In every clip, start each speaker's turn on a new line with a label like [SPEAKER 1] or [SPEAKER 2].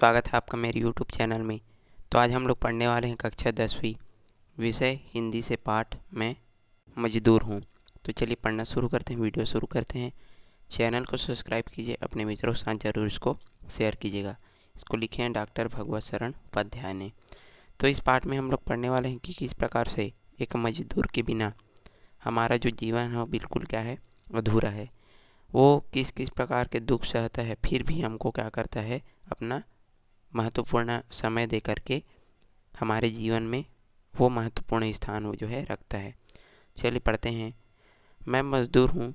[SPEAKER 1] स्वागत है आपका मेरे यूट्यूब चैनल में। तो आज हम लोग पढ़ने वाले हैं कक्षा 10वीं, विषय हिंदी से पाठ में मजदूर हूँ। तो चलिए पढ़ना शुरू करते हैं, वीडियो शुरू करते हैं। चैनल को सब्सक्राइब कीजिए, अपने मित्रों के साथ ज़रूर इसको शेयर कीजिएगा। इसको लिखे हैं डॉक्टर भगवत शरण उपाध्याय ने। तो इस पाठ में हम लोग पढ़ने वाले हैं कि किस प्रकार से एक मजदूर के बिना हमारा जो जीवन है वो बिल्कुल क्या है, अधूरा है। वो किस किस प्रकार के दुख सहता है, फिर भी हमको क्या करता है, अपना महत्वपूर्ण समय दे करके हमारे जीवन में वो महत्वपूर्ण स्थान वो जो है रखता है। चलिए पढ़ते हैं। मैं मज़दूर हूँ,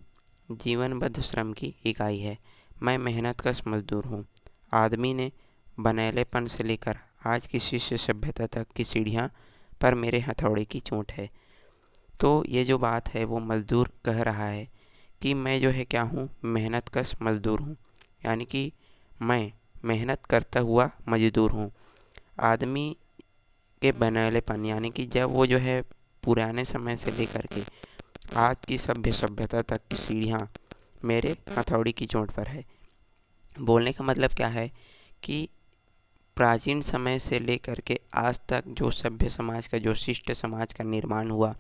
[SPEAKER 1] जीवनबद्ध श्रम की इकाई है। मैं मेहनतकश मज़दूर हूँ। आदमी ने बनैलेपन से लेकर आज की शिष्य सभ्यता तक की सीढ़ियाँ पर मेरे हथौड़े की चोट है। तो ये जो बात है वो मज़दूर कह रहा है कि मैं जो है क्या हूँ, मेहनतकश मज़दूर हूँ, यानी कि मैं मेहनत करता हुआ मज़दूर हूँ। आदमी के बनैलेपन यानी कि जब वो जो है पुराने समय से लेकर के आज की सभ्यता तक की सीढ़ियाँ मेरे हथौड़ी की चोट पर है। बोलने का मतलब क्या है कि प्राचीन समय से लेकर के आज तक जो सभ्य समाज का, जो शिष्ट समाज का निर्माण हुआ,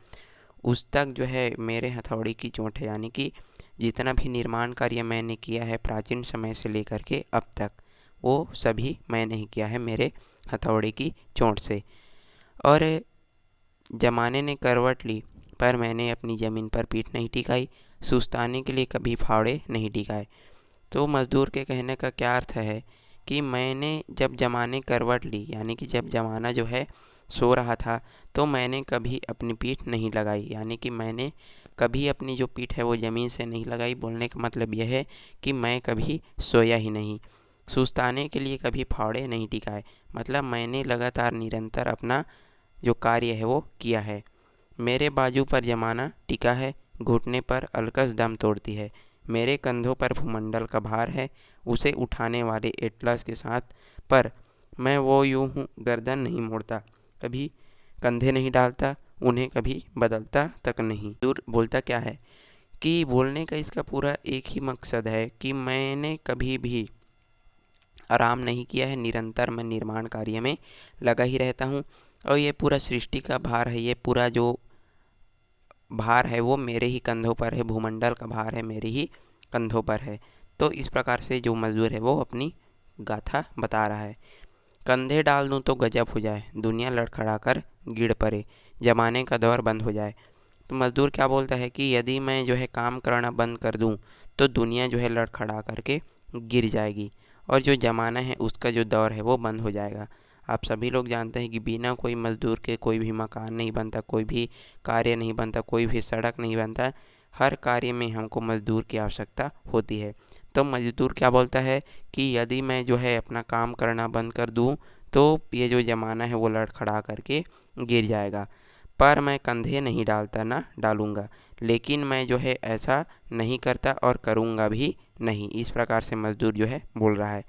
[SPEAKER 1] उस तक जो है मेरे हथौड़ी की चोट है। यानी कि जितना भी निर्माण कार्य मैंने किया है प्राचीन समय से लेकर के अब तक, वो सभी मैंने ही किया है मेरे हथौड़े की चोट से। और जमाने ने करवट ली पर मैंने अपनी ज़मीन पर पीठ नहीं टिकाई, सुस्ताने के लिए कभी फावड़े नहीं टिकाए। तो मज़दूर के कहने का क्या अर्थ है कि मैंने जब जमाने करवट ली, यानी कि जब जमाना जो है सो रहा था, तो मैंने कभी अपनी पीठ नहीं लगाई, यानी कि मैंने कभी अपनी जो पीठ है वो ज़मीन से नहीं लगाई। बोलने का मतलब यह है कि मैं कभी सोया ही नहीं। सुस्ताने के लिए कभी फावड़े नहीं टिकाए, मतलब मैंने लगातार निरंतर अपना जो कार्य है वो किया है। मेरे बाजू पर जमाना टिका है, घुटने पर अलकस दम तोड़ती है। मेरे कंधों पर भूमंडल का भार है, उसे उठाने वाले एटलस के साथ, पर मैं वो यूं हूँ, गर्दन नहीं मोड़ता, कभी कंधे नहीं डालता, उन्हें कभी बदलता तक नहीं। दूर बोलता क्या है कि बोलने का इसका पूरा एक ही मकसद है कि मैंने कभी भी आराम नहीं किया है, निरंतर मैं निर्माण कार्य में लगा ही रहता हूँ। और ये पूरा सृष्टि का भार है, ये पूरा जो भार है वो मेरे ही कंधों पर है, भूमंडल का भार है मेरे ही कंधों पर है। तो इस प्रकार से जो मज़दूर है वो अपनी गाथा बता रहा है। कंधे डाल दूँ तो गजब हो जाए, दुनिया लड़खड़ा कर गिर पड़े, जमाने का दौर बंद हो जाए। तो मज़दूर क्या बोलता है कि यदि मैं जो है काम करना बंद कर दूँ तो दुनिया जो है लड़खड़ा करके गिर जाएगी, और जो ज़माना है उसका जो दौर है वो बंद हो जाएगा। आप सभी लोग जानते हैं कि बिना कोई मज़दूर के कोई भी मकान नहीं बनता, कोई भी कार्य नहीं बनता, कोई भी सड़क नहीं बनता। हर कार्य में हमको मज़दूर की आवश्यकता होती है। तो मज़दूर क्या बोलता है कि यदि मैं जो है अपना काम करना बंद कर दूँ तो ये जो ज़माना है वो लड़खड़ा करके गिर जाएगा, पर मैं कंधे नहीं डालता, ना डालूँगा, लेकिन मैं जो है ऐसा नहीं करता और करूँगा भी नहीं। इस प्रकार से मज़दूर जो है बोल रहा है।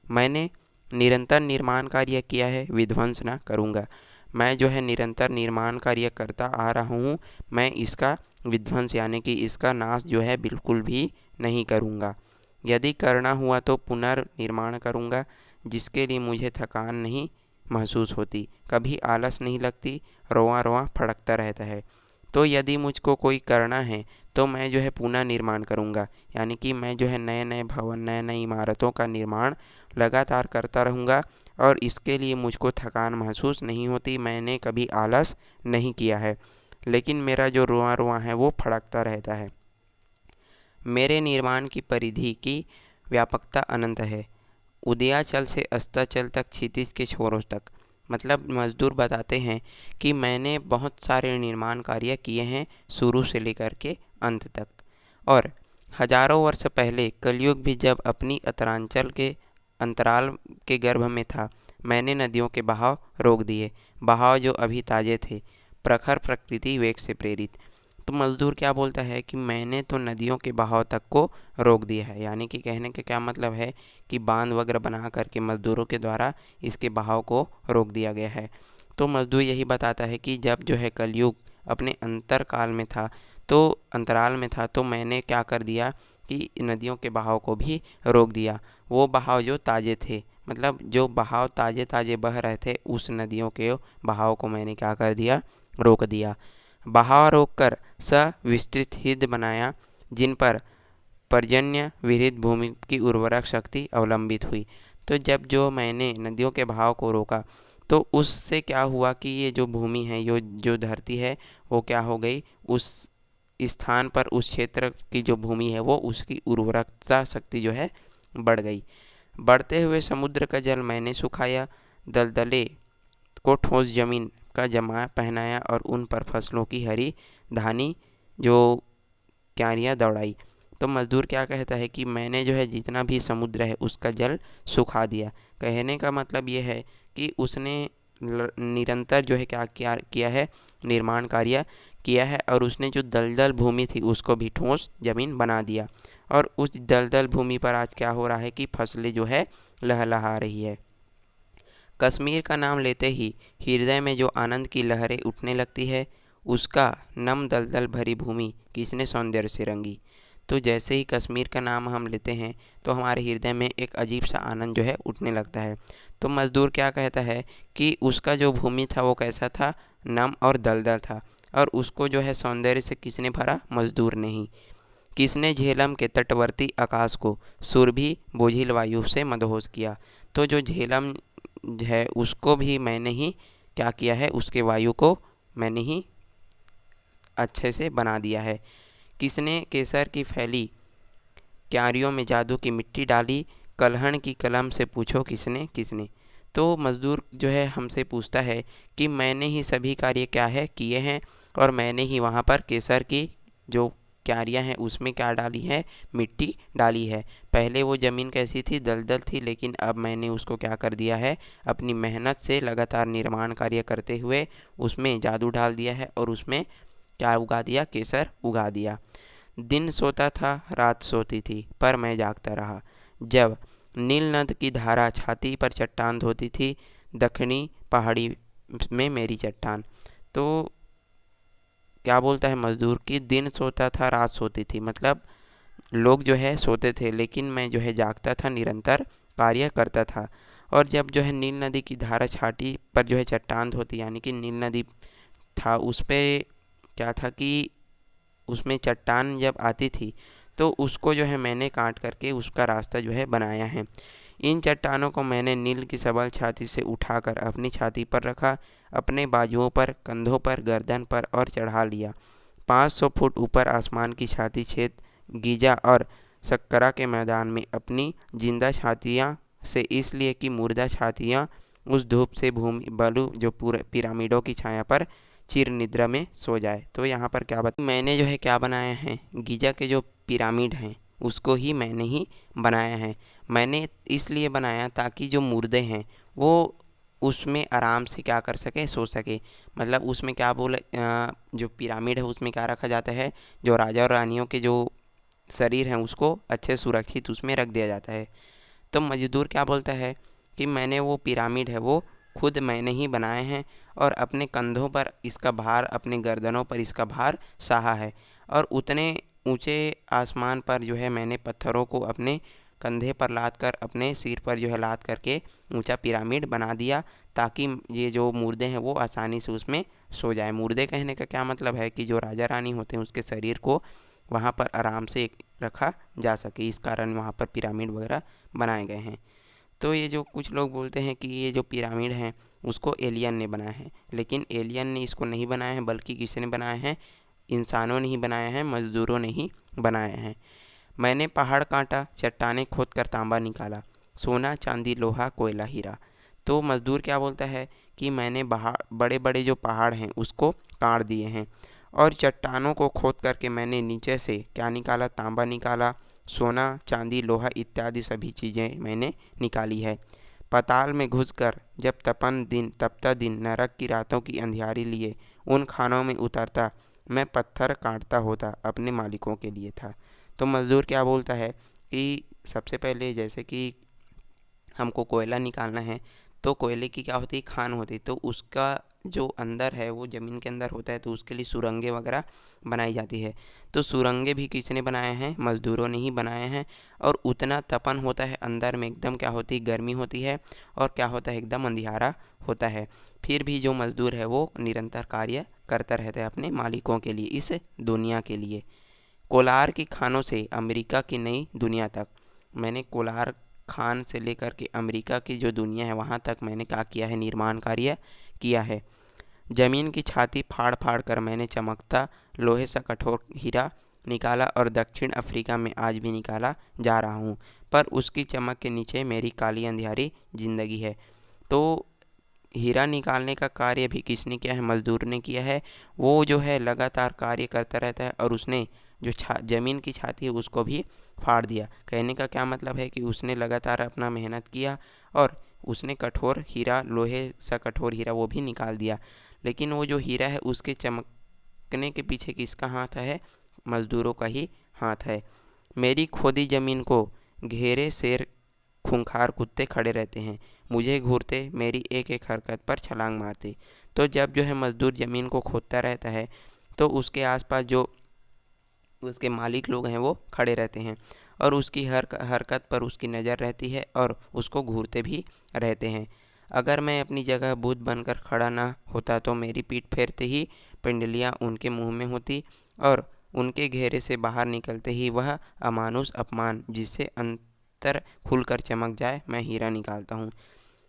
[SPEAKER 1] मैंने निरंतर निर्माण कार्य किया है, विध्वंस ना करूँगा। मैं जो है निरंतर निर्माण कार्य करता आ रहा हूँ, मैं इसका विध्वंस यानी कि इसका नाश जो है बिल्कुल भी नहीं करूँगा। यदि करना हुआ तो पुनर्निर्माण करूँगा, जिसके लिए मुझे थकान नहीं महसूस होती, कभी आलस नहीं लगती, रोआं रोआं फड़कता रहता है। तो यदि मुझको कोई करना है तो मैं जो है पुनः निर्माण करूँगा, यानी कि मैं जो है नए नए भवन, नए नई इमारतों का निर्माण लगातार करता रहूँगा, और इसके लिए मुझको थकान महसूस नहीं होती, मैंने कभी आलस नहीं किया है, लेकिन मेरा जो रोआं रोआं है वो फड़कता रहता है। मेरे निर्माण की परिधि की व्यापकता अनंत है, उदयाचल से अस्ताचल तक, क्षितिज के छोरों तक। मतलब मज़दूर बताते हैं कि मैंने बहुत सारे निर्माण कार्य किए हैं शुरू से लेकर के अंत तक। और हजारों वर्ष पहले कलयुग भी जब अपनी अंतराल के गर्भ में था, मैंने नदियों के बहाव रोक दिए, बहाव जो अभी ताजे थे, प्रखर प्रकृति वेग से प्रेरित। तो मज़दूर क्या बोलता है कि मैंने तो नदियों के बहाव तक को रोक दिया है, यानी कि कहने का क्या मतलब है कि बांध वगैरह बना करके मज़दूरों के द्वारा इसके बहाव को रोक दिया गया है। तो मज़दूर यही बताता है कि जब जो है कलयुग अपने अंतरकाल में था, तो अंतराल में था, तो मैंने क्या कर दिया कि नदियों के बहाव को भी रोक दिया, वो बहाव जो ताज़े थे, मतलब जो बहाव ताज़े ताज़े बह रहे थे उस नदियों के बहाव को मैंने क्या कर दिया, रोक दिया। बहाव रोककर सविस्तृत हित बनाया, जिन पर पर्जन्य विरहित भूमि की उर्वरक शक्ति अवलंबित हुई। तो जब जो मैंने नदियों के बहाव को रोका तो उससे क्या हुआ कि ये जो भूमि है, यो जो धरती है, वो क्या हो गई, उस स्थान पर उस क्षेत्र की जो भूमि है वो उसकी उर्वरकता शक्ति जो है बढ़ गई। बढ़ते हुए समुद्र का जल मैंने सुखाया, दलदले को ठोस जमीन का जमा पहनाया और उन पर फसलों की हरी धानी जो क्यारियाँ दौड़ाई। तो मज़दूर क्या कहता है कि मैंने जो है जितना भी समुद्र है उसका जल सुखा दिया। कहने का मतलब ये है कि उसने निरंतर जो है क्या क्या किया है, निर्माण कार्य किया है और उसने जो दलदल भूमि थी उसको भी ठोस ज़मीन बना दिया। और उस दलदल भूमि पर आज क्या हो रहा है कि फसलें जो है लहलहा रही है। कश्मीर का नाम लेते ही हृदय में जो आनंद की लहरें उठने लगती है, उसका नम दलदल भरी भूमि किसने सौंदर्य से रंगी। तो जैसे ही कश्मीर का नाम हम लेते हैं तो हमारे हृदय में एक अजीब सा आनंद जो है उठने लगता है। तो मज़दूर क्या कहता है कि उसका जो भूमि था वो कैसा था, नम और दलदल था। और उसको जो है सौंदर्य से किसने भरा, मज़दूर ने ही। किसने झेलम के तटवर्ती आकाश को सुरभि बोझिल वायु से मदहोश किया। तो जो झेलम है उसको भी मैंने ही क्या किया है, उसके वायु को मैंने ही अच्छे से बना दिया है। किसने केसर की फैली क्यारियों में जादू की मिट्टी डाली, कलहण की कलम से पूछो किसने किसने। तो मज़दूर जो है हमसे पूछता है कि मैंने ही सभी कार्य क्या है किए हैं और मैंने ही वहाँ पर केसर की जो क्यारियाँ हैं उसमें क्या डाली है, मिट्टी डाली है। पहले वो ज़मीन कैसी थी, दलदल थी, लेकिन अब मैंने उसको क्या कर दिया है, अपनी मेहनत से लगातार निर्माण कार्य करते हुए उसमें जादू डाल दिया है और उसमें क्या उगा दिया, केसर उगा दिया। दिन सोता था रात सोती थी पर मैं जागता रहा, जब नील नद की धारा छाती पर चट्टान धोती थी, दक्षिणी पहाड़ी में मेरी चट्टान। तो क्या बोलता है मज़दूर कि दिन सोता था रात सोती थी, मतलब लोग जो है सोते थे लेकिन मैं जो है जागता था, निरंतर कार्य करता था। और जब जो है नील नदी की धारा छाती पर जो है चट्टान धोती, यानी कि नील नदी था उस पे क्या था कि उसमें चट्टान जब आती थी तो उसको जो है मैंने काट करके उसका रास्ता जो है बनाया है। इन चट्टानों को मैंने नील की सबल छाती से उठाकर अपनी छाती पर रखा, अपने बाजुओं पर, कंधों पर, गर्दन पर और चढ़ा लिया। 500 फुट ऊपर आसमान की छाती छेद गीजा और सक्करा के मैदान में अपनी जिंदा छातियाँ से, इसलिए कि मुर्दा छातियाँ उस धूप से भूमि बलु जो पूरे पिरामिडों की छाया पर चिर निद्रा में सो जाए। तो यहाँ पर क्या बता, मैंने जो है क्या बनाया है, गीजा के जो पिरामिड हैं उसको ही मैंने ही बनाया है। मैंने इसलिए बनाया ताकि जो मुर्दे हैं वो उसमें आराम से क्या कर सके, सो सके। मतलब उसमें क्या बोले, जो पिरामिड है उसमें क्या रखा जाता है, जो राजा और रानियों के जो शरीर हैं उसको अच्छे सुरक्षित उसमें रख दिया जाता है। तो मज़दूर क्या बोलता है कि मैंने वो पिरामिड है वो खुद मैंने ही बनाए हैं और अपने कंधों पर इसका भार, अपने गर्दनों पर इसका भार सहा है। और उतने ऊंचे आसमान पर जो है मैंने पत्थरों को अपने कंधे पर लाद कर, अपने सिर पर जो है लाद करके ऊंचा पिरामिड बना दिया, ताकि ये जो मुर्दे हैं वो आसानी से उसमें सो जाए। मुर्दे कहने का क्या मतलब है कि जो राजा रानी होते हैं उसके शरीर को वहाँ पर आराम से रखा जा सके, इस कारण वहाँ पर पिरामिड वगैरह बनाए गए हैं। तो ये जो कुछ लोग बोलते हैं कि ये जो पिरामिड हैं उसको एलियन ने बनाया है, लेकिन एलियन ने इसको नहीं बनाया है, बल्कि किसने बनाया है, इंसानों ने ही बनाया है, मज़दूरों ने ही बनाया है। मैंने पहाड़ काटा, चट्टाने खोद कर तांबा निकाला, सोना चांदी लोहा कोयला हीरा। तो मज़दूर क्या बोलता है कि मैंने बड़े बड़े जो पहाड़ हैं उसको काट दिए हैं और चट्टानों को खोद करके मैंने नीचे से क्या निकाला, तांबा निकाला, सोना चांदी लोहा इत्यादि सभी चीज़ें मैंने निकाली है। पाताल में घुसकर जब तपता दिन नरक की रातों की अंधियारी लिए उन खानों में उतरता, मैं पत्थर काटता होता अपने मालिकों के लिए था। तो मज़दूर क्या बोलता है कि सबसे पहले जैसे कि हमको कोयला निकालना है तो कोयले की क्या होती है, खान होती है, तो उसका जो अंदर है वो ज़मीन के अंदर होता है, तो उसके लिए सुरंगें वगैरह बनाई जाती है। तो सुरंगें भी किसने बनाए हैं, मज़दूरों ने ही बनाए हैं। और उतना तपन होता है अंदर में, एकदम क्या होती है, गर्मी होती है, और क्या होता है, एकदम अंधियारा होता है। फिर भी जो मज़दूर है वो निरंतर कार्य करता रहता है अपने मालिकों के लिए, इस दुनिया के लिए। कोलार की खानों से अमेरिका की नई दुनिया तक, मैंने कोलार खान से लेकर के अमेरिका की जो दुनिया है वहाँ तक मैंने क्या किया है, निर्माण कार्य किया है। ज़मीन की छाती फाड़ फाड़ कर मैंने चमकता लोहे सा कठोर हीरा निकाला, और दक्षिण अफ्रीका में आज भी निकाला जा रहा हूँ, पर उसकी चमक के नीचे मेरी काली अंधियारी ज़िंदगी है। तो हीरा निकालने का कार्य भी किसने किया है, मज़दूर ने किया है। वो जो है लगातार कार्य करता रहता है, और उसने जो ज़मीन की छाती है उसको भी फाड़ दिया। कहने का क्या मतलब है कि उसने लगातार अपना मेहनत किया, और उसने कठोर हीरा, लोहे सा कठोर हीरा वो भी निकाल दिया। लेकिन वो जो हीरा है उसके चमकने के पीछे किसका हाथ है, मज़दूरों का ही हाथ है। मेरी खोदी ज़मीन को घेरे शेर खूंखार कुत्ते खड़े रहते हैं, मुझे घूरते, मेरी एक एक हरकत पर छलांग मारते। तो जब जो है मज़दूर ज़मीन को खोदता रहता है, तो उसके आसपास जो उसके मालिक लोग हैं वो खड़े रहते हैं, और उसकी हर हरकत पर उसकी नज़र रहती है, और उसको घूरते भी रहते हैं। अगर मैं अपनी जगह बुद्ध बनकर खड़ा ना होता तो मेरी पीठ फेरते ही पिंडलियाँ उनके मुंह में होती, और उनके घेरे से बाहर निकलते ही वह अमानुष अपमान जिससे अंतर खुलकर चमक जाए, मैं हीरा निकालता हूँ।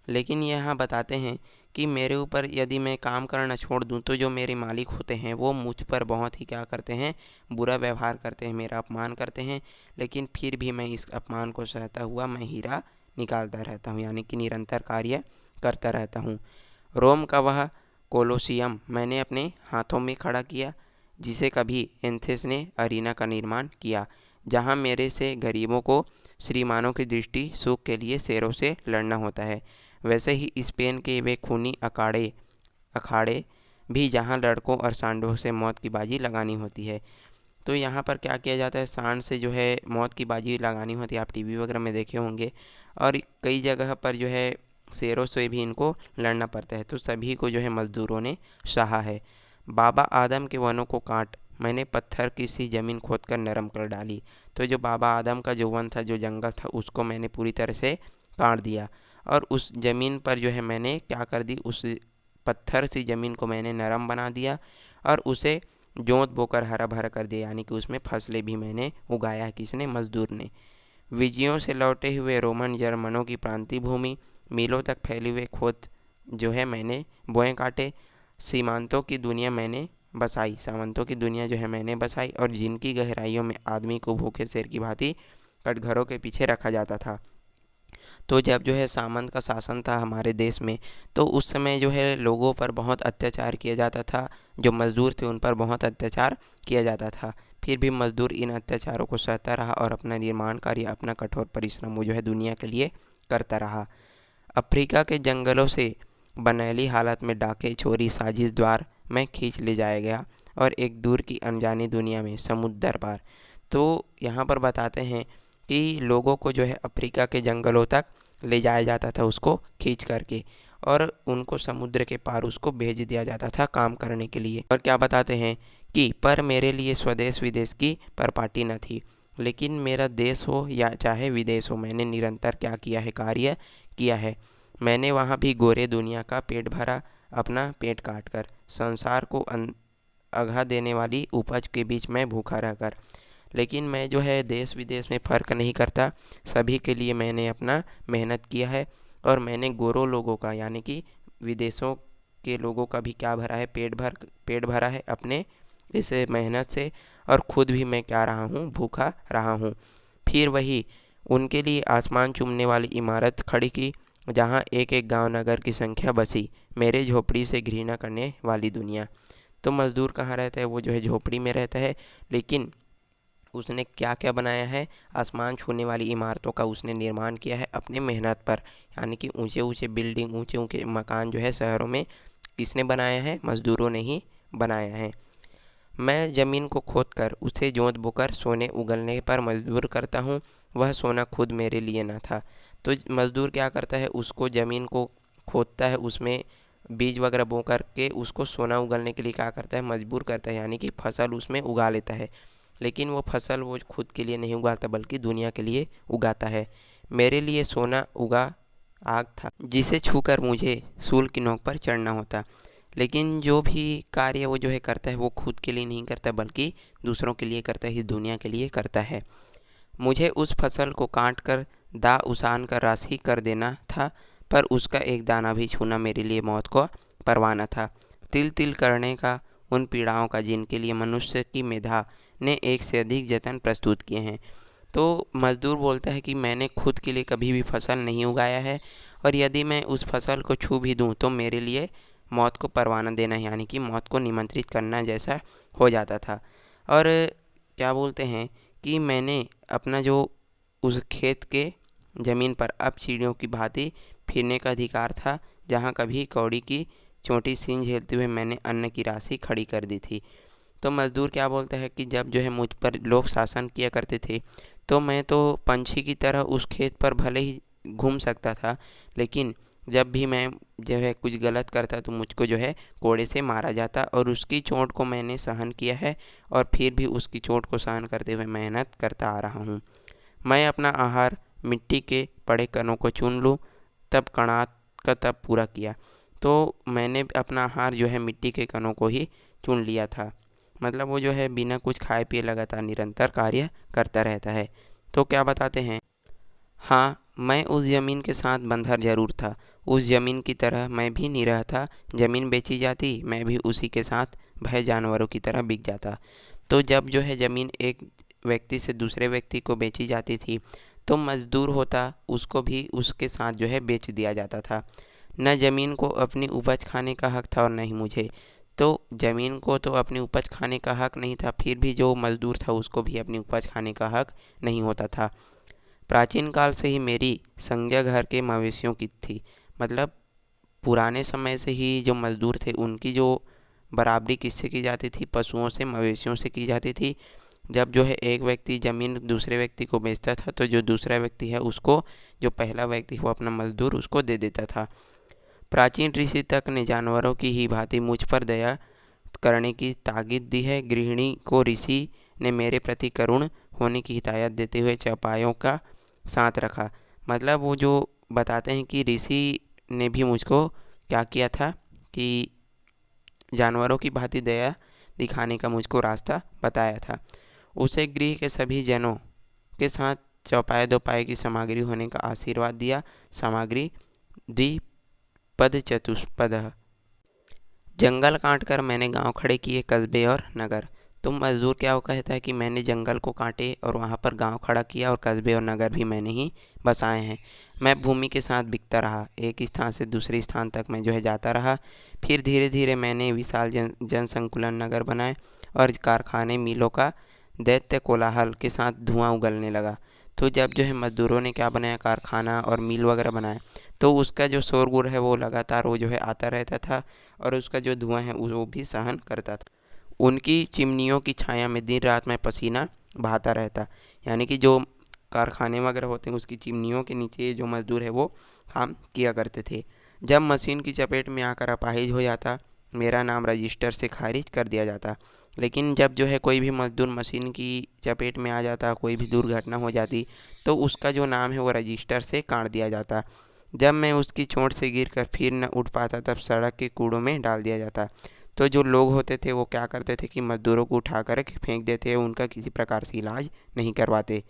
[SPEAKER 1] लेकिन यहाँ बताते हैं कि मेरे ऊपर यदि मैं काम करना छोड़ दूँ तो जो मेरे मालिक होते हैं वो मुझ पर बहुत ही क्या करते हैं, बुरा व्यवहार करते हैं, मेरा अपमान करते हैं। लेकिन फिर भी मैं इस अपमान को सहता हुआ मैं हीरा निकालता रहता हूँ, यानी कि निरंतर कार्य करता रहता हूँ। रोम का वह कोलोसियम मैंने अपने हाथों में खड़ा किया, जिसे कभी एंथेस ने अरीना का निर्माण किया, जहाँ मेरे से गरीबों को श्रीमानों की दृष्टि सुख के लिए शेरों से लड़ना होता है। वैसे ही स्पेन के वे खूनी अखाड़े भी, जहाँ लड़कों और सांडों से मौत की बाजी लगानी होती है। तो यहाँ पर क्या किया जाता है, सांड से जो है मौत की बाजी लगानी होती है, आप टीवी वगैरह में देखे होंगे। और कई जगह पर जो है शेरों से भी इनको लड़ना पड़ता है। तो सभी को जो है मज़दूरों ने सहा है। बाबा आदम के वनों को काट, मैंने पत्थर की सी ज़मीन खोदकर नरम कर डाली। तो जो बाबा आदम का जो वन था, जो जंगल था, उसको मैंने पूरी तरह से काट दिया, और उस ज़मीन पर जो है मैंने क्या कर दी, उस पत्थर सी ज़मीन को मैंने नरम बना दिया, और उसे जोत बोकर हरा भरा कर दिया, यानी कि उसमें फसलें भी मैंने उगाया है, किसने, मज़दूर ने। विजयों से लौटे हुए रोमन जर्मनों की प्रांतीय भूमि, मीलों तक फैले हुए खोद जो है मैंने बोए काटे। सीमांतों की दुनिया मैंने बसाई, सामंतों की दुनिया जो है मैंने बसाई, और जिनकी गहराइयों में आदमी को भूखे शेर की भांति कटघरों के पीछे रखा जाता था। तो जब जो है सामंत का शासन था हमारे देश में, तो उस समय जो है लोगों पर बहुत अत्याचार किया जाता था, जो मज़दूर थे उन पर बहुत अत्याचार किया जाता था। फिर भी मज़दूर इन अत्याचारों को सहता रहा, और अपना निर्माण कार्य, अपना कठोर परिश्रम वो जो है दुनिया के लिए करता रहा। अफ्रीका के जंगलों से बनैली हालत में डाके चोरी साजिश द्वार में खींच ले जाया गया, और एक दूर की अनजानी दुनिया में समुद्र पार। तो यहाँ पर बताते हैं कि लोगों को जो है अफ्रीका के जंगलों तक ले जाया जाता था उसको खींच करके, और उनको समुद्र के पार उसको भेज दिया जाता था काम करने के लिए। और क्या बताते हैं कि पर मेरे लिए स्वदेश विदेश की परपाटी न थी, लेकिन मेरा देश हो या चाहे विदेश हो, मैंने निरंतर क्या किया है, कार्य किया है। मैंने वहाँ भी गोरे दुनिया का पेट भरा, अपना पेट काट कर, संसार को अघा देने वाली उपज के बीच में भूखा रहकर। लेकिन मैं जो है देश विदेश में फ़र्क नहीं करता, सभी के लिए मैंने अपना मेहनत किया है, और मैंने गोरों लोगों का, यानी कि विदेशों के लोगों का भी क्या भरा है, पेट भरा है अपने इस मेहनत से, और खुद भी मैं क्या रहा हूँ, भूखा रहा हूँ। फिर वही उनके लिए आसमान चूमने वाली इमारत खड़ी की, जहाँ एक एक गांव नगर की संख्या बसी, मेरे झोपड़ी से घृणा करने वाली दुनिया। तो मज़दूर कहाँ रहता है, वो जो है झोपड़ी में रहता है, लेकिन उसने क्या क्या बनाया है, आसमान छूने वाली इमारतों का उसने निर्माण किया है अपने मेहनत पर। यानी कि ऊंचे ऊंचे बिल्डिंग, ऊंचे ऊंचे मकान जो है शहरों में किसने बनाया है, मज़दूरों ने ही बनाया है। मैं ज़मीन को खोद कर उसे जोत बोकर सोने उगलने पर मजबूर करता हूँ, वह सोना खुद मेरे लिए न था। तो मज़दूर क्या करता है, उसको ज़मीन को खोदता है, उसमें बीज वगैरह बो करके उसको सोना उगलने के लिए क्या करता है, मजबूर करता है, यानी कि फसल उसमें उगा लेता है। लेकिन वो फसल वो खुद के लिए नहीं उगाता बल्कि दुनिया के लिए उगाता है। मेरे लिए सोना उगा आग था जिसे छूकर मुझे सूल की नोक पर चढ़ना होता। लेकिन जो भी कार्य वो जो है करता है वो खुद के लिए नहीं करता बल्कि दूसरों के लिए करता है, इस दुनिया के लिए करता है। मुझे उस फसल को काट कर दा उसान कर राशि कर देना था, पर उसका एक दाना भी छूना मेरे लिए मौत को परवाना था। तिल तिल करने का उन पीड़ाओं का जिनके लिए मनुष्य की मेधा ने एक से अधिक जतन प्रस्तुत किए हैं। तो मज़दूर बोलता है कि मैंने खुद के लिए कभी भी फसल नहीं उगाया है, और यदि मैं उस फसल को छू भी दूं तो मेरे लिए मौत को परवाना देना यानी कि मौत को निमंत्रित करना जैसा हो जाता था। और क्या बोलते हैं कि मैंने अपना जो उस खेत के ज़मीन पर अब चिड़ियों की भांति फिरने का अधिकार था, जहाँ कभी कौड़ी की चोटी सींग झेलते हुए मैंने अन्न की राशि खड़ी कर दी थी। तो मज़दूर क्या बोलता है कि जब जो है मुझ पर लोग शासन किया करते थे, तो मैं तो पंछी की तरह उस खेत पर भले ही घूम सकता था, लेकिन जब भी मैं जो है कुछ गलत करता तो मुझको जो है कोड़े से मारा जाता, और उसकी चोट को मैंने सहन किया है और फिर भी उसकी चोट को सहन करते हुए मेहनत करता आ रहा हूँ। मैं अपना आहार मिट्टी के पड़े कणों को चुन लूँ, तब कणात का तब पूरा किया। तो मैंने अपना आहार जो है मिट्टी के कणों को ही चुन लिया था। मतलब वो जो है बिना कुछ खाए पिए लगातार निरंतर कार्य करता रहता है। तो क्या बताते हैं, हाँ, मैं उस ज़मीन के साथ बंधर ज़रूर था। उस ज़मीन की तरह मैं भी निरह था। ज़मीन बेची जाती, मैं भी उसी के साथ भय जानवरों की तरह बिक जाता। तो जब जो है ज़मीन एक व्यक्ति से दूसरे व्यक्ति को बेची जाती थी, तो मज़दूर होता उसको भी उसके साथ जो है बेच दिया जाता था। न ज़मीन को अपनी उपज खाने का हक था और न ही मुझे। तो ज़मीन को तो अपनी उपज खाने का हक नहीं था, फिर भी जो मज़दूर था उसको भी अपनी उपज खाने का हक नहीं होता था। प्राचीन काल से ही मेरी संज्ञा घर के मवेशियों की थी। मतलब पुराने समय से ही जो मज़दूर थे उनकी जो बराबरी किससे की जाती थी, पशुओं से, मवेशियों से की जाती थी। जब जो है एक व्यक्ति ज़मीन दूसरे व्यक्ति को बेचता था, तो जो दूसरा व्यक्ति है उसको, जो पहला व्यक्ति वो अपना मज़दूर उसको दे देता था। प्राचीन ऋषि तक ने जानवरों की ही भांति मुझ पर दया करने की ताकीद दी है। गृहिणी को ऋषि ने मेरे प्रति करुण होने की हिदायत देते हुए चौपायों का साथ रखा। मतलब वो जो बताते हैं कि ऋषि ने भी मुझको क्या किया था कि जानवरों की भांति दया दिखाने का मुझको रास्ता बताया था। उसे गृह के सभी जनों के साथ चौपाए दोपाए की सामग्री होने का आशीर्वाद दिया। सामग्री द्विपद चतुष्पद। जंगल काटकर मैंने गांव खड़े किए, कस्बे और नगर। तो मज़दूर क्या वो कहता है कि मैंने जंगल को काटे और वहाँ पर गांव खड़ा किया, और कस्बे और नगर भी मैंने ही बसाए हैं। मैं भूमि के साथ बिकता रहा, एक स्थान से दूसरे स्थान तक मैं जो है जाता रहा। फिर धीरे धीरे मैंने विशाल जनसंकुलन नगर बनाए, और कारखाने मिलों का दैत्य कोलाहल के साथ धुआं उगलने लगा। तो जब जो है मज़दूरों ने क्या बनाया, कारखाना और मिल वगैरह बनाया, तो उसका जो शोरगुल है वो लगातार वो जो है आता रहता था, और उसका जो धुआं है वो भी सहन करता था। उनकी चिमनियों की छाया में दिन रात में पसीना बहाता रहता। यानी कि जो कारखाने वगैरह होते हैं उसकी चिमनियों के नीचे जो मज़दूर है वो काम किया करते थे। जब मशीन की चपेट में आकर अपाहिज हो जाता, मेरा नाम रजिस्टर से खारिज कर दिया जाता। लेकिन जब जो है कोई भी मज़दूर मशीन की चपेट में आ जाता, कोई भी दुर्घटना हो जाती, तो उसका जो नाम है वो रजिस्टर से काट दिया जाता। जब मैं उसकी चोट से गिरकर फिर न उठ पाता, तब सड़क के कूड़ों में डाल दिया जाता। तो जो लोग होते थे वो क्या करते थे कि मज़दूरों को उठा कर फेंक देते, उनका किसी प्रकार से इलाज नहीं करवाते।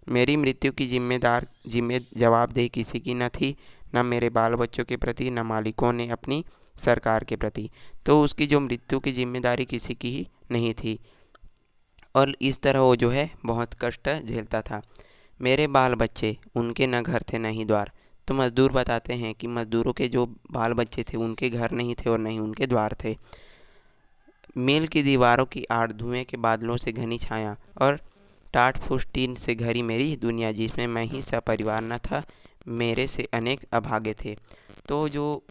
[SPEAKER 1] मेरी मृत्यु की जिम्मे जवाबदेही किसी की न थी, न मेरे बाल बच्चों के प्रति, न मालिकों ने अपनी सरकार के प्रति। तो उसकी जो मृत्यु की जिम्मेदारी किसी की ही नहीं थी, और इस तरह वो जो है बहुत कष्ट झेलता था। मेरे बाल बच्चे, उनके न घर थे न ही द्वार। तो मज़दूर बताते हैं कि मज़दूरों के जो बाल बच्चे थे उनके घर नहीं थे और न ही उनके द्वार थे। मिल की दीवारों की आड़ धुएं के बादलों से घनी छाया, और टाट फूस टीन से घरी मेरी दुनिया, जिसमें मैं ही सपरिवार न था, मेरे से अनेक अभागे थे। तो जो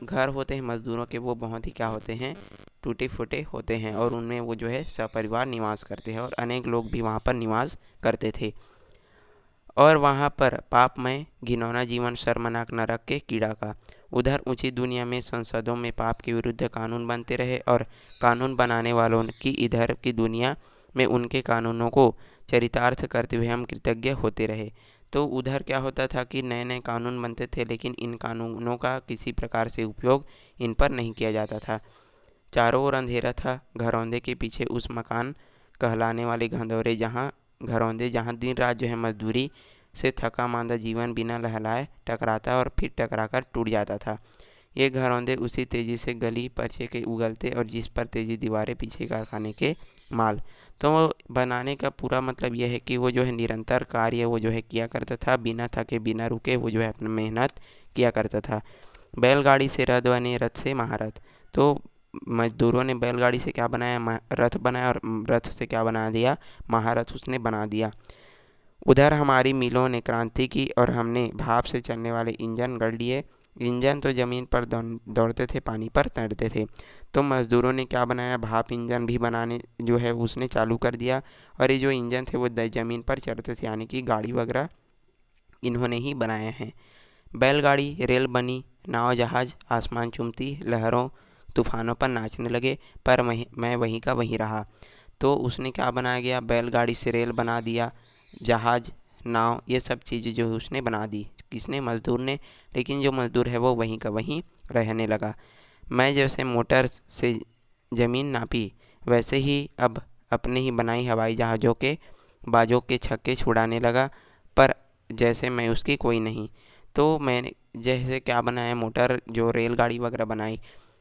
[SPEAKER 1] घर होते हैं मज़दूरों के वो बहुत ही क्या होते हैं, टूटे फूटे होते हैं, और उनमें वो जो है सपरिवार निवास करते हैं, और अनेक लोग भी वहाँ पर निवास करते थे। और वहाँ पर पापमय घिनौना जीवन शर्मनाक नरक के कीड़ा का। उधर ऊंची दुनिया में संसदों में पाप के विरुद्ध कानून बनते रहे और कानून बनाने वालों की इधर की दुनिया में उनके कानूनों को चरितार्थ करते हुए हम कृतज्ञ होते रहे। तो उधर क्या होता था कि नए नए कानून बनते थे, लेकिन इन कानूनों का किसी प्रकार से उपयोग इन पर नहीं किया जाता था। चारों ओर अंधेरा था। घरौंदे के पीछे उस मकान कहलाने वाले घरौंदे जहाँ दिन रात जो है मजदूरी से थका मांदा जीवन बिना लहलाए टकराता और फिर टकरा कर टूट जाता था। ये घरौंदे उसी तेजी से गली पर्चे के उगलते और जिस पर तेजी दीवारें पीछे कारखाने के माल। तो वो बनाने का पूरा मतलब यह है कि वो जो है निरंतर कार्य वो जो है किया करता था, बिना थके बिना रुके वो जो है अपना मेहनत किया करता था। बैलगाड़ी से रथ बने, रथ से महारथ। तो मजदूरों ने बैलगाड़ी से क्या बनाया, रथ बनाया, और रथ से क्या बना दिया, महारथ उसने बना दिया। उधर हमारी मिलों ने क्रांति की और हमने भाप से चलने वाले इंजन गढ़ लिए। इंजन तो ज़मीन पर दौड़ते थे, पानी पर तैरते थे। तो मज़दूरों ने क्या बनाया, भाप इंजन भी बनाने जो है उसने चालू कर दिया। और ये जो इंजन थे वो ज़मीन पर चलते थे, यानी कि गाड़ी वगैरह इन्होंने ही बनाए हैं। बैलगाड़ी रेल बनी, नाव जहाज आसमान चूमती लहरों तूफानों पर नाचने लगे, पर मैं वहीं का वहीं रहा। तो उसने क्या बनाया गया, बैलगाड़ी से रेल बना दिया, जहाज नाव ये सब चीज़ें जो है उसने बना दी। किसने, मज़दूर ने। लेकिन जो मज़दूर है वो वहीं का वहीं रहने लगा। मैं जैसे मोटर से ज़मीन नापी, वैसे ही अब अपने ही बनाई हवाई जहाज़ों के बाजों के छक्के छुड़ाने लगा, पर जैसे मैं उसकी कोई नहीं। तो मैंने जैसे क्या बनाया, मोटर जो रेलगाड़ी वगैरह बनाई,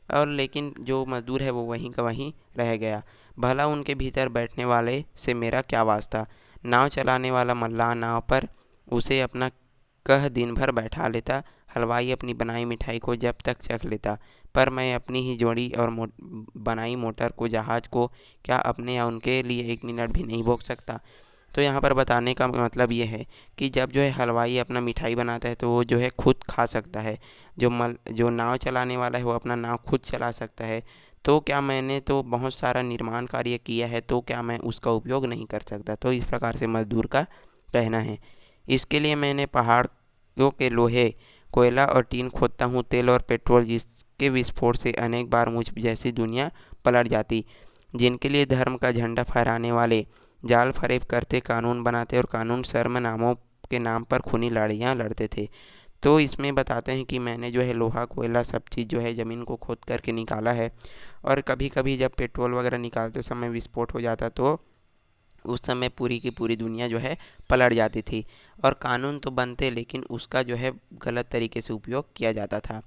[SPEAKER 1] और लेकिन जो मज़दूर है वो वहीं का वहीं रह गया। भला उनके भीतर बैठने वाले से मेरा क्या वास्ता। नाव चलाने वाला मल्लाह नाव पर, उसे अपना कह दिन भर बैठा लेता। हलवाई अपनी बनाई मिठाई को जब तक चख लेता, पर मैं अपनी ही जोड़ी और बनाई मोटर को, जहाज़ को क्या अपने या उनके लिए एक मिनट भी नहीं भोग सकता। तो यहाँ पर बताने का मतलब ये है कि जब जो है हलवाई अपना मिठाई बनाता है तो वो जो है खुद खा सकता है, जो नाव चलाने वाला है वो अपना नाव खुद चला सकता है। तो क्या मैंने तो बहुत सारा निर्माण कार्य किया है, तो क्या मैं उसका उपयोग नहीं कर सकता। तो इस प्रकार से मजदूर का कहना है। इसके लिए मैंने पहाड़ों के लोहे कोयला और टीन खोदता हूँ, तेल और पेट्रोल जिसके विस्फोट से अनेक बार मुझ जैसी दुनिया पलट जाती। जिनके लिए धर्म का झंडा फहराने वाले जाल फरेब करते, कानून बनाते और कानून शर्म नामों के नाम पर खूनी लड़ाइयाँ लड़ते थे। तो इसमें बताते हैं कि मैंने जो है लोहा कोयला सब चीज़ जो है ज़मीन को खोद करके निकाला है, और कभी कभी जब पेट्रोल वगैरह निकालते समय विस्फोट हो जाता तो उस समय पूरी की पूरी दुनिया जो है पलट जाती थी। और कानून तो बनते, लेकिन उसका जो है गलत तरीके से उपयोग किया जाता था।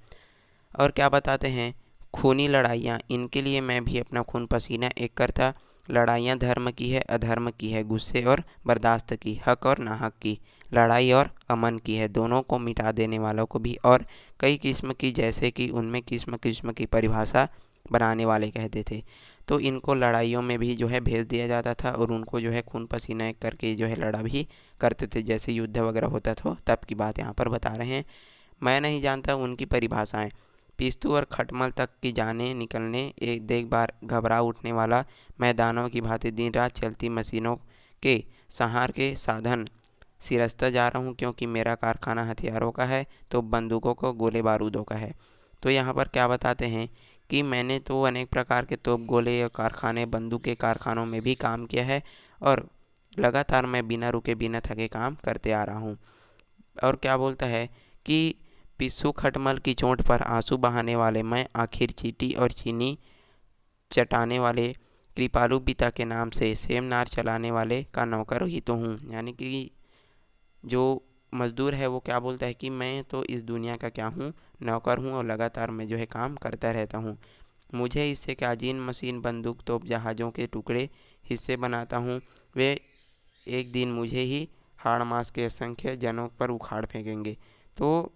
[SPEAKER 1] और क्या बताते हैं, खूनी लड़ाइयाँ, इनके लिए मैं भी अपना खून पसीना एक करता। लड़ाइयाँ धर्म की है अधर्म की है, गुस्से और बर्दाश्त की, हक और नाहक की, लड़ाई और अमन की है, दोनों को मिटा देने वालों को भी, और कई किस्म की, जैसे कि उनमें किस्म किस्म की परिभाषा बनाने वाले कहते थे। तो इनको लड़ाइयों में भी जो है भेज दिया जाता था, और उनको जो है खून पसीना एक करके जो है लड़ा भी करते थे। जैसे युद्ध वगैरह होता था तब की बात यहाँ पर बता रहे हैं। मैं नहीं जानता उनकी परिभाषाएं। पिस्तू और खटमल तक की जाने निकलने, एक देख बार घबरा उठने वाला, मैदानों की भांति दिन रात चलती मशीनों के संहार के साधन सिरसता जा रहा हूँ, क्योंकि मेरा कारखाना हथियारों का है तो बंदूकों को गोले बारूदों का है। तो यहाँ पर क्या बताते हैं कि मैंने तो अनेक प्रकार के तोप गोले या कारखाने बंदूक के कारखानों में भी काम किया है, और लगातार मैं बिना रुके बिना थके काम करते आ रहा हूँ। और क्या बोलता है कि पिस्सू खटमल की चोट पर आंसू बहाने वाले मैं, आखिर चीटी और चीनी चटाने वाले कृपालु पिता के नाम से सेमनार चलाने वाले का नौकर ही तो हूँ। यानी कि जो मज़दूर है वो क्या बोलता है कि मैं तो इस दुनिया का क्या हूँ, नौकर हूँ, और लगातार मैं जो है काम करता रहता हूँ। मुझे इससे क्या, जीन मशीन बंदूक तोप जहाज़ों के टुकड़े हिस्से बनाता हूँ, वे एक दिन मुझे ही हाड़ मास के असंख्य जनों पर उखाड़ फेंकेंगे। तो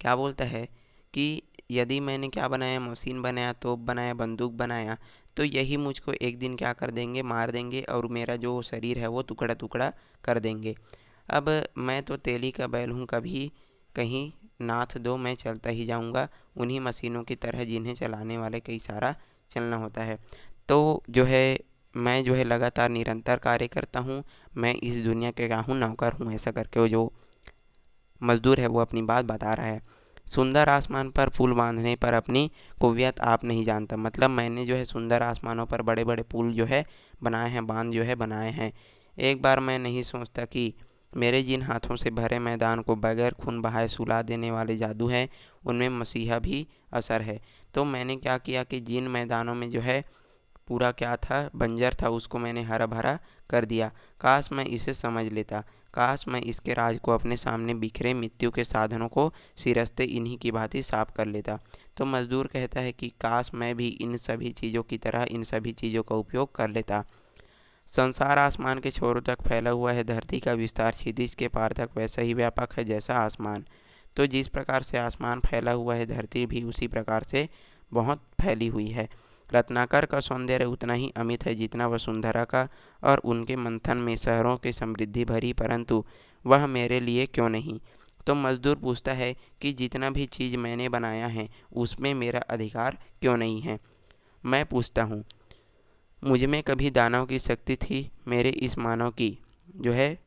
[SPEAKER 1] क्या बोलता है कि यदि मैंने क्या बनाया, मशीन बनाया, तोप बनाया, बंदूक बनाया, तो यही मुझको एक दिन क्या कर देंगे, मार देंगे, और मेरा जो शरीर है वो टुकड़ा टुकड़ा कर देंगे। अब मैं तो तेली का बैल हूँ, कभी कहीं नाथ दो मैं चलता ही जाऊँगा, उन्हीं मशीनों की तरह जिन्हें चलाने वाले कई सारा चलना होता है। तो जो है मैं जो है लगातार निरंतर कार्य करता हूँ, मैं इस दुनिया के क्या हूँ, नौकर हूँ, ऐसा करके वो जो मज़दूर है वो अपनी बात बता रहा है। सुंदर आसमान पर पुल बांधने पर अपनी कुव्यत आप नहीं जानता। मतलब मैंने जो है सुंदर आसमानों पर बड़े बड़े पुल जो है बनाए हैं, बांध जो है बनाए हैं। एक बार मैं नहीं सोचता कि मेरे जिन हाथों से भरे मैदान को बगैर खून बहाए सुला देने वाले जादू है, उनमें मसीहा भी असर है। तो मैंने क्या किया कि जिन मैदानों में जो है पूरा क्या था, बंजर था, उसको मैंने हरा भरा कर दिया। काश मैं इसे समझ लेता, काश मैं इसके राज को अपने सामने बिखरे मृत्यु के साधनों को सिरस्ते इन्हीं की भांति साफ कर लेता। तो मजदूर कहता है कि काश मैं भी इन सभी चीज़ों की तरह इन सभी चीज़ों का उपयोग कर लेता। संसार आसमान के छोरों तक फैला हुआ है, धरती का विस्तार क्षितिज के पार तक वैसा ही व्यापक है जैसा आसमान। तो जिस प्रकार से आसमान फैला हुआ है, धरती भी उसी प्रकार से बहुत फैली हुई है। रत्नाकर का सौंदर्य उतना ही अमित है जितना वसुंधरा का, और उनके मंथन में शहरों की समृद्धि भरी, परंतु वह मेरे लिए क्यों नहीं। तो मजदूर पूछता है कि जितना भी चीज़ मैंने बनाया है उसमें मेरा अधिकार क्यों नहीं है। मैं पूछता हूँ, मुझ में कभी दानव की शक्ति थी? मेरे इस मानव की जो है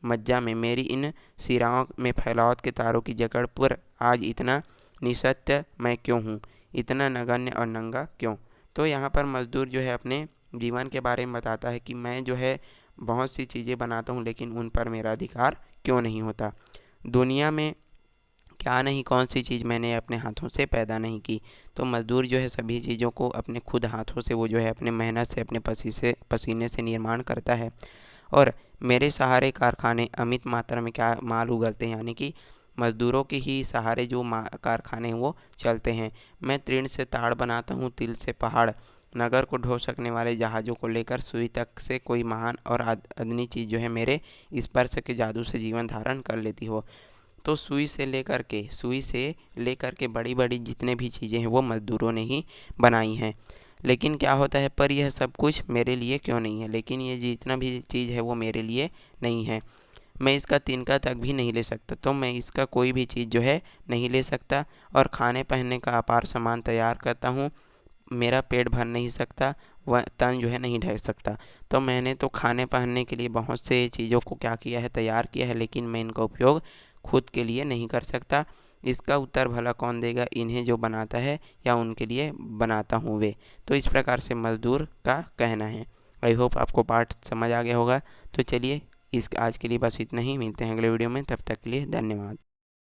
[SPEAKER 1] मज्जा में, मेरी इन सिराओं में फैलावट के तारों की जकड़ पर आज इतना निसत्य मैं क्यों हूँ, इतना नगण्य और नंगा क्यों। तो यहाँ पर मजदूर जो है अपने जीवन के बारे में बताता है कि मैं जो है बहुत सी चीज़ें बनाता हूँ लेकिन उन पर मेरा अधिकार क्यों नहीं होता। दुनिया में क्या नहीं कौन सी चीज़ मैंने अपने हाथों से पैदा नहीं की। तो मज़दूर जो है सभी चीज़ों को अपने खुद हाथों से वो जो है अपने मेहनत से अपने पसीने से निर्माण करता है। और मेरे सहारे कारखाने अमित मात्रा में क्या माल उगलते हैं, यानी कि मज़दूरों के ही सहारे जो कारखाने हैं वो चलते हैं। मैं तृण से ताड़ बनाता हूँ, तिल से पहाड़, नगर को ढो सकने वाले जहाज़ों को लेकर सुई तक से कोई महान और अदनी चीज़ जो है मेरे स्पर्श के जादू से जीवन धारण कर लेती हो। तो सुई से लेकर के बड़ी बड़ी जितने भी चीज़ें हैं वो मज़दूरों ने ही बनाई हैं। लेकिन क्या होता है, पर यह सब कुछ मेरे लिए क्यों नहीं है। लेकिन ये जितना भी चीज़ है वो मेरे लिए नहीं है। मैं इसका तिनका तक भी नहीं ले सकता। तो मैं इसका कोई भी चीज़ जो है नहीं ले सकता, और खाने पहनने का अपार सामान तैयार करता हूँ। मेरा पेट भर नहीं सकता, वह तन जो है नहीं ढक सकता। तो मैंने तो खाने पहनने के लिए बहुत से चीज़ों को क्या किया है, तैयार किया है, लेकिन मैं इनका उपयोग खुद के लिए नहीं कर सकता। इसका उत्तर भला कौन देगा, इन्हें जो बनाता है या उनके लिए बनाता हूँ वे। तो इस प्रकार से मज़दूर का कहना है। आई होप आपको पाठ समझ आ गया होगा। तो चलिए इस आज के लिए बस इतना ही, मिलते हैं अगले वीडियो में, तब तक के लिए धन्यवाद।